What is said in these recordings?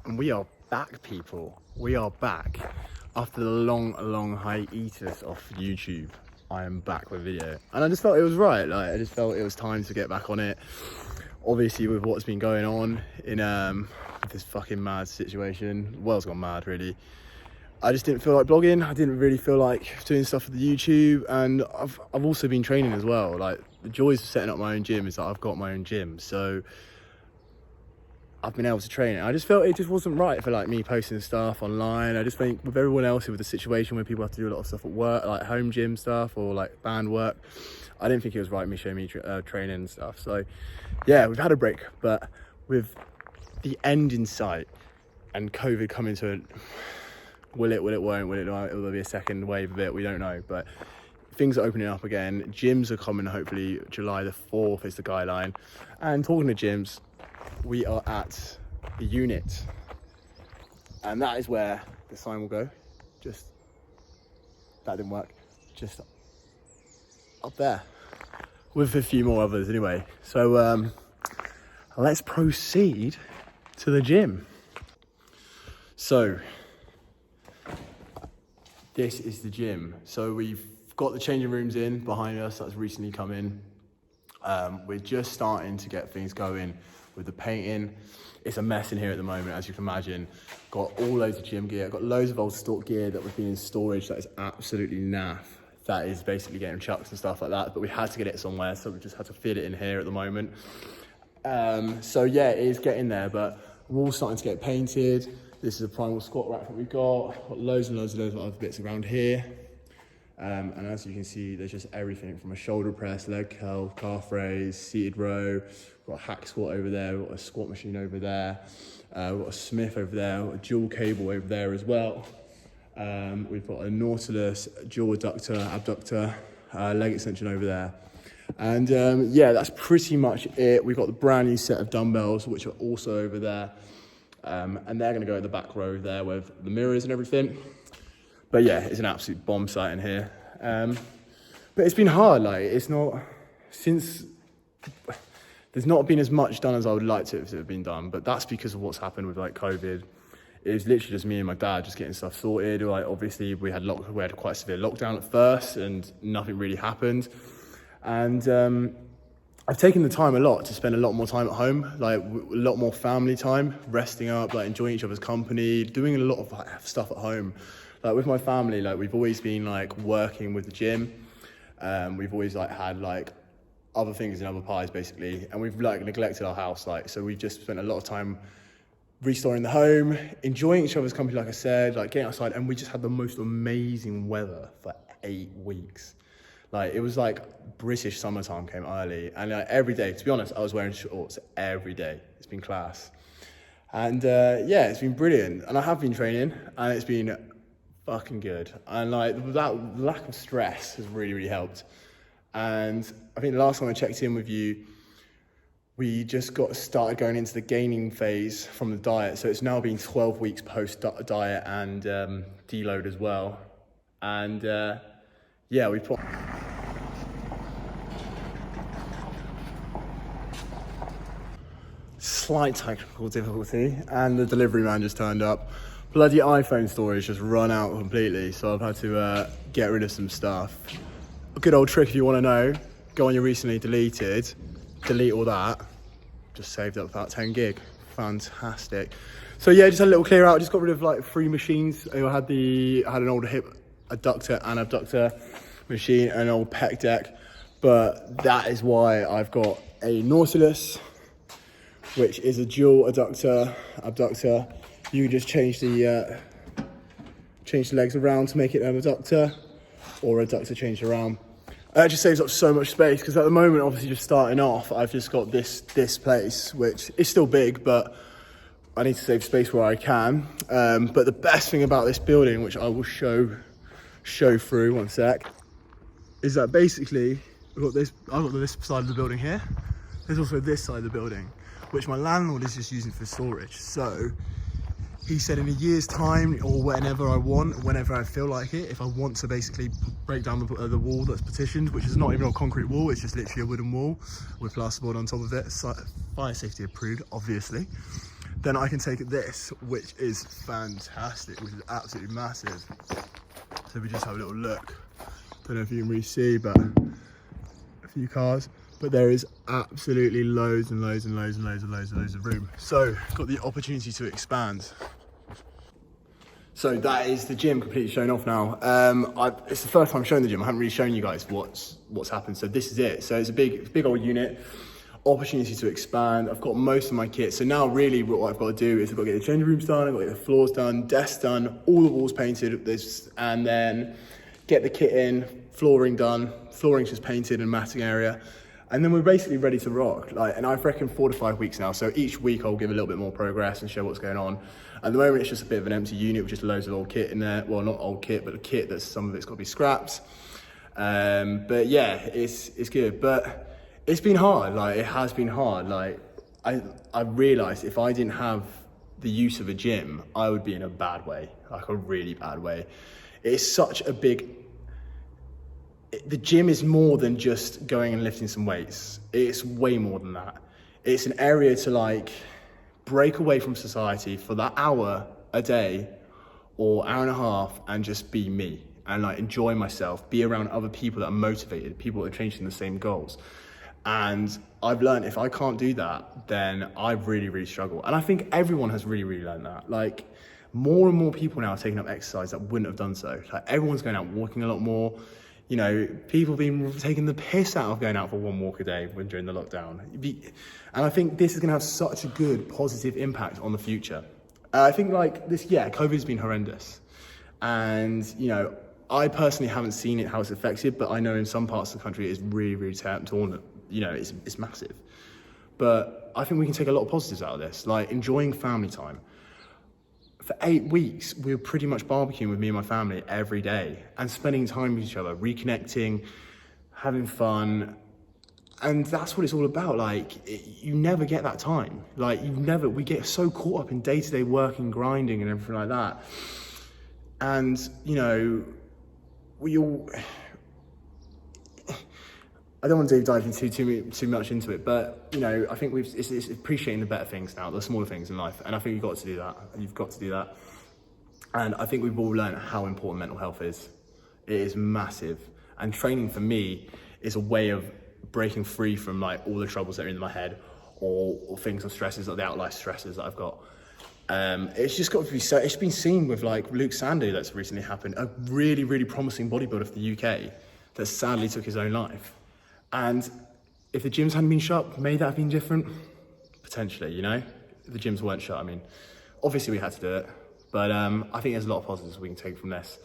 And we are back, people. We are back. After the long hiatus off YouTube, I am back with a video. And I just felt it was right. Like, I just felt it was time to get back on it. Obviously, with what's been going on in this fucking mad situation. The world's gone mad, really. I just didn't feel like blogging. I didn't really feel like doing stuff for the YouTube. And I've also been training as well. Like, the joys of setting up my own gym is that I've got my own gym. So I've been able to train it. I just felt it just wasn't right for like me posting stuff online. I just think with everyone else with the situation where people have to do a lot of stuff at work, like home gym stuff or like band work, I didn't think it was right me showing me training and stuff. So yeah, we've had a break, but with the end in sight and COVID coming to it, will it, won't, will there be a second wave of it? We don't know, but things are opening up again. Gyms are coming, hopefully July the 4th is the guideline. And talking to gyms, we are at the unit, and that is where the sign will go. Just, that didn't work, just up there with a few more others anyway. So let's proceed to the gym. So this is the gym. So we've got the changing rooms in behind us, that's recently come in. We're just starting to get things going with the painting. It's a mess in here at the moment, as you can imagine. Got all loads of gym gear. Got loads of old stock gear that was being in storage that is absolutely naff. That is basically getting chucks and stuff like that, but we had to get it somewhere, so we just had to fit it in here at the moment. So yeah, it is getting there, but we're all starting to get painted. This is a primal squat rack that we've got loads and loads of other bits around here. And as you can see, there's just everything from a shoulder press, leg curl, calf raise, seated row. We've got a hack squat over there, we've got a squat machine over there, we've got a Smith over there, we've got a dual cable over there as well. We've got a Nautilus, dual adductor, abductor, leg extension over there. And yeah, that's pretty much it. We've got the brand new set of dumbbells, which are also over there. And they're gonna go in the back row there with the mirrors and everything. But yeah, it's an absolute bomb site in here. But it's been hard, like, it's not, there's not been as much done as I would like to have been done, but that's because of what's happened with like COVID. It was literally just me and my dad just getting stuff sorted. Like, obviously we had quite a severe lockdown at first and nothing really happened. And I've taken the time a lot to spend a lot more time at home, like a lot more family time, resting up, like enjoying each other's company, doing a lot of like, stuff at home. Like with my family, like we've always been like working with the gym. We've always like had like other things in other pies basically. And we've like neglected our house. Like, so we've just spent a lot of time restoring the home, enjoying each other's company, like I said, like getting outside. And we just had the most amazing weather for 8 weeks. Like it was like British summertime came early. And like every day, to be honest, I was wearing shorts every day. It's been class. And yeah, it's been brilliant. And I have been training and it's been fucking good. And like that lack of stress has really helped. And I think the last time I checked in with you, we just got started going into the gaining phase from the diet. So it's now been 12 weeks post diet and deload as well. And yeah, we put slight technical difficulty and the delivery man just turned up. Bloody iPhone storage just run out completely, so I've had to get rid of some stuff. A good old trick if you want to know, go on your recently deleted, delete all that, just saved up about 10 gig. Fantastic. So yeah, just had a little clear out, just got rid of like 3 machines. I had an old hip adductor and abductor machine and an old pec deck, but that is why I've got a Nautilus, which is a dual adductor, abductor. You can just change the legs around to make it an adductor, or adductor changed around. It just saves up so much space because at the moment, obviously just starting off, I've just got this place, which is still big, but I need to save space where I can. But the best thing about this building, which I will show through, one sec, is that basically I've got this side of the building here. There's also this side of the building, which my landlord is just using for storage. So he said in a year's time, or whenever I want, whenever I feel like it, if I want to basically break down the wall that's partitioned, which is not even a concrete wall, it's just literally a wooden wall with plasterboard on top of it, fire safety approved, obviously. then I can take this, which is fantastic, which is absolutely massive. So we just have a little look. Don't know if you can really see, but a few cars. But there is absolutely loads and loads and loads and loads and loads and loads of room. So got the opportunity to expand. So that is the gym completely shown off now. It's the first time showing the gym. I haven't really shown you guys what's happened. So this is it. So it's a big old unit. Opportunity to expand. I've got most of my kit. So now really what I've got to do is I've got to get the changing rooms done, I've got to get the floors done, desks done, all the walls painted, and then get the kit in, flooring done. Flooring's just painted and matting area. And then we're basically ready to rock. And I reckon 4 to 5 weeks now. So each week I'll give a little bit more progress and show what's going on. At the moment, it's just a bit of an empty unit with just loads of old kit in there. Well, not old kit, but a kit that some of it's got to be scrapped. But yeah, it's good. But it's been hard. It has been hard. I realised if I didn't have the use of a gym, I would be in a bad way, like a really bad way. It's such a big. The gym is more than just going and lifting some weights. It's way more than that. It's an area to break away from society for that hour a day or hour and a half and just be me and enjoy myself, be around other people that are motivated, people that are chasing the same goals. And I've learned if I can't do that, then I really, really struggle. And I think everyone has really, really learned that. More and more people now are taking up exercise that wouldn't have done so. Everyone's going out walking a lot more. You know, people have been taking the piss out of going out for one walk a day during the lockdown. And I think this is going to have such a good positive impact on the future. I think COVID's been horrendous. And, I personally haven't seen it, how it's affected, but I know in some parts of the country it's really, really torn. It's massive. But I think we can take a lot of positives out of this, enjoying family time. For 8 weeks, we were pretty much barbecuing with me and my family every day and spending time with each other, reconnecting, having fun. And that's what it's all about. You never get that time. We get so caught up in day-to-day work and grinding and everything like that. And, we all, I don't want to dive into too much into it, but I think it's appreciating the better things now, the smaller things in life, and I think you've got to do that. You've got to do that, and I think we've all learned how important mental health is. It is massive, and training for me is a way of breaking free from all the troubles that are in my head, or things or stresses, or the outlier stresses that I've got. It's just got to be so. It's been seen with Luke Sandu that's recently happened, a really, really promising bodybuilder for the UK that sadly took his own life. And if the gyms hadn't been shut, may that have been different? Potentially, If the gyms weren't shut, obviously we had to do it. But I think there's a lot of positives we can take from this.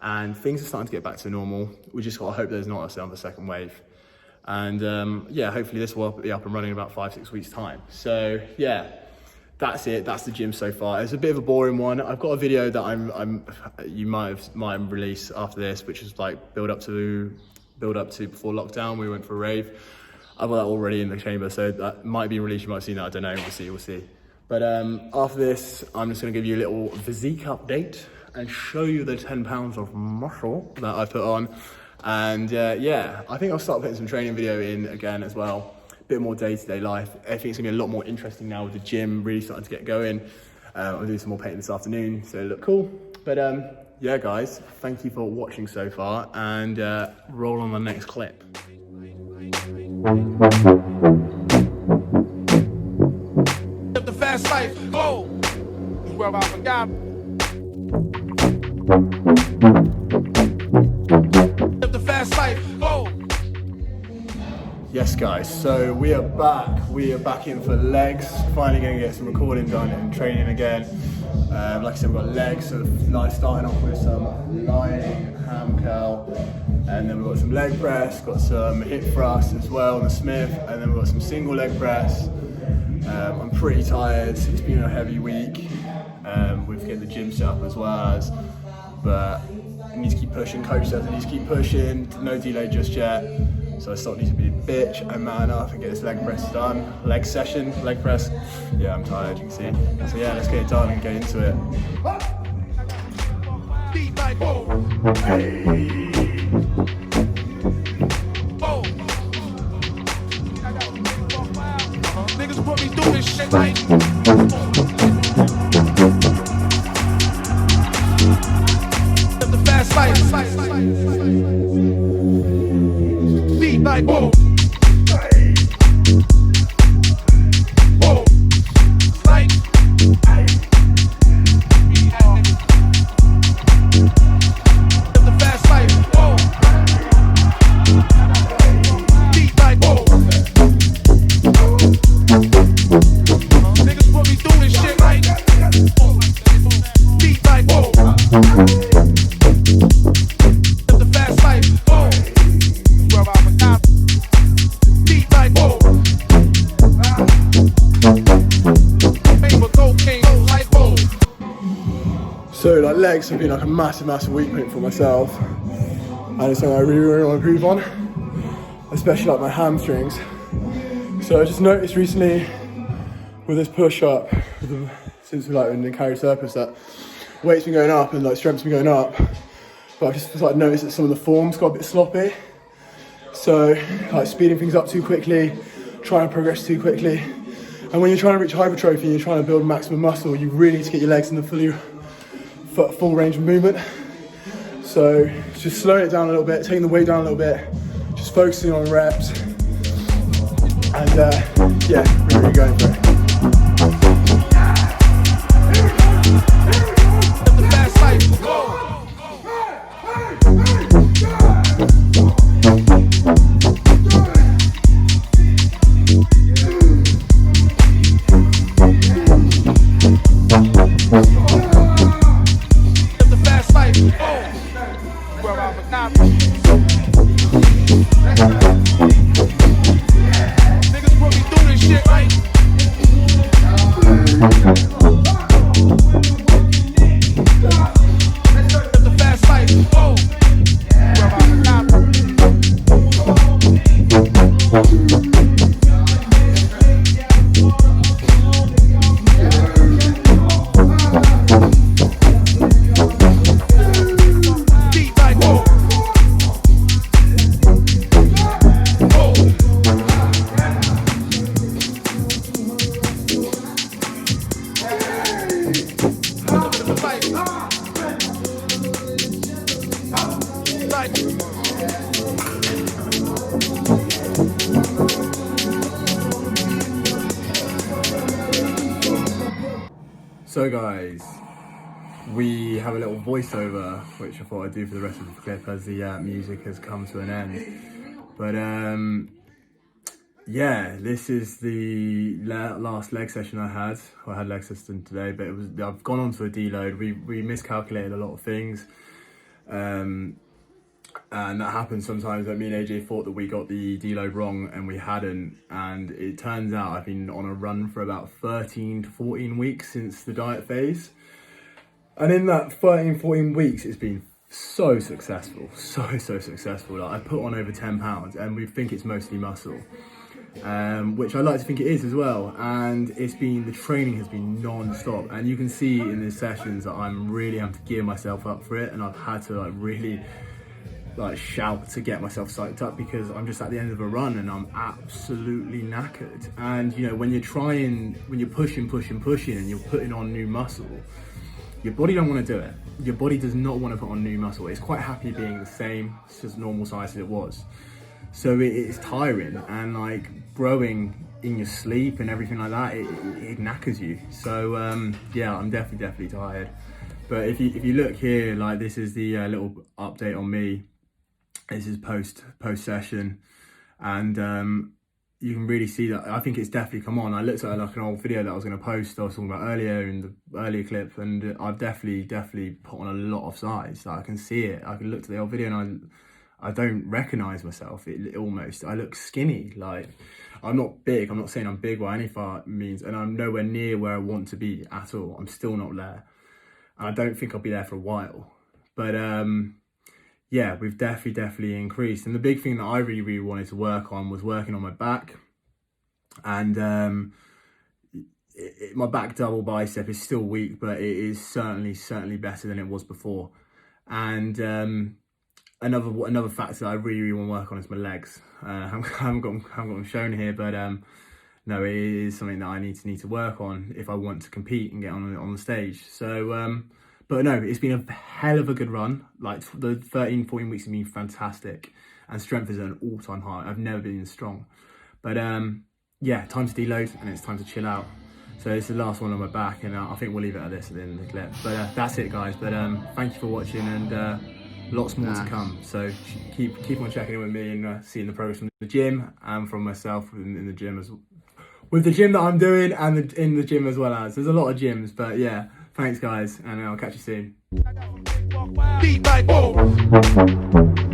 And things are starting to get back to normal. We just got to hope there's not another second wave. And hopefully this will be up and running in about 5-6 weeks' time. So yeah, that's it. That's the gym so far. It's a bit of a boring one. I've got a video that you might have released after this, which is build up to before lockdown. We went for a rave. I've got that already in the chamber, so that might be released. You might have seen that, I don't know, we'll see. But after this, I'm just gonna give you a little physique update and show you the 10 pounds of muscle that I put on. And I think I'll start putting some training video in again as well. A bit more day-to-day life. I think it's gonna be a lot more interesting now with the gym really starting to get going. I'll do some more painting this afternoon, so it'll look cool. But yeah, guys, thank you for watching so far, and roll on the next clip. Live the fast life, go! Where I forgot. Live the fast life, go! Yes, guys, so we are back. We are back in for legs. Finally going to get some recording done and training again. Like I said, we've got legs, so starting off with some lying ham curl, and then we've got some leg press, got some hip thrust as well on the Smith, and then we've got some single leg press. I'm pretty tired, it's been a heavy week. We've getting the gym set up as well, but I need to keep pushing. Coach says I need to keep pushing, no delay just yet. So I still need to be a bitch and man up and get this leg press done. Leg session, leg press. Yeah, I'm tired, you can see. So yeah, let's get it done and get into it. Niggas put me through this shit like So like legs have been like a massive weak point for myself, and it's something I really want to improve on, especially like my hamstrings. So I just noticed recently with this push up, since we're like in the carry surplus, that weight's been going up and like strength's been going up, but I've just like noticed that some of the form's got a bit sloppy. So like speeding things up too quickly, trying to progress too quickly. And when you're trying to reach hypertrophy and you're trying to build maximum muscle, you really need to get your legs in the full range of movement. So just slowing it down a little bit, taking the weight down a little bit, just focusing on reps, and yeah, really going for it. The fast life, go. The fast life, go. Where I'm a cop. Niggas put me through this shit, right? The fast life, go. Where I'm a cop. Beat like go. So guys, we have a little voiceover which I thought I'd do for the rest of the clip as the music has come to an end. But yeah, this is the last leg session I had. I had leg session today, but I've gone on to a deload. We miscalculated a lot of things, and that happens sometimes. Like me and AJ thought that we got the deload wrong and we hadn't, and it turns out I've been on a run for about 13 to 14 weeks since the diet phase, and in that 13-14 weeks it's been so successful, so successful. Like I put on over 10 pounds and we think it's mostly muscle, which I like to think it is as well. And the training has been non-stop, and you can see in the sessions that I'm really having to gear myself up for it, and I've had to like really like shout to get myself psyched up because I'm just at the end of a run and I'm absolutely knackered. And you know, when you're pushing and you're putting on new muscle, your body don't want to do it. Your body does not want to put on new muscle. It's quite happy being the same, it's just normal size as it was. So it's tiring, and like growing in your sleep and everything like that, it knackers you. So yeah, I'm definitely tired. But if you look here, like this is the little update on me. This is post session, and you can really see that I think it's definitely come on. I looked at like an old video that I was going to post, I was talking about earlier in the earlier clip, and I've definitely put on a lot of size. Like I can see it. I can look at the old video and I don't recognise myself. I look skinny. Like I'm not big. I'm not saying I'm big by any means, and I'm nowhere near where I want to be at all. I'm still not there, and I don't think I'll be there for a while. But yeah, we've definitely increased. And the big thing that I really wanted to work on was working on my back. And my back double bicep is still weak, but it is certainly better than it was before. And another factor that I really want to work on is my legs. I haven't got them shown here, but no, it is something that I need to work on if I want to compete and get on the stage. So but no, it's been a hell of a good run. Like the 13-14 weeks have been fantastic, and strength is at an all-time high. I've never been this strong. But yeah, time to deload and it's time to chill out. So it's the last one on my back, and I think we'll leave it at this at the end of the clip. But that's it, guys. But thank you for watching, and lots more to come. So keep on checking in with me and seeing the progress from the gym and from myself in the gym as well. With the gym that I'm doing and in the gym as well as. There's a lot of gyms, but yeah. Thanks guys, and I'll catch you soon. Beat like, whoa.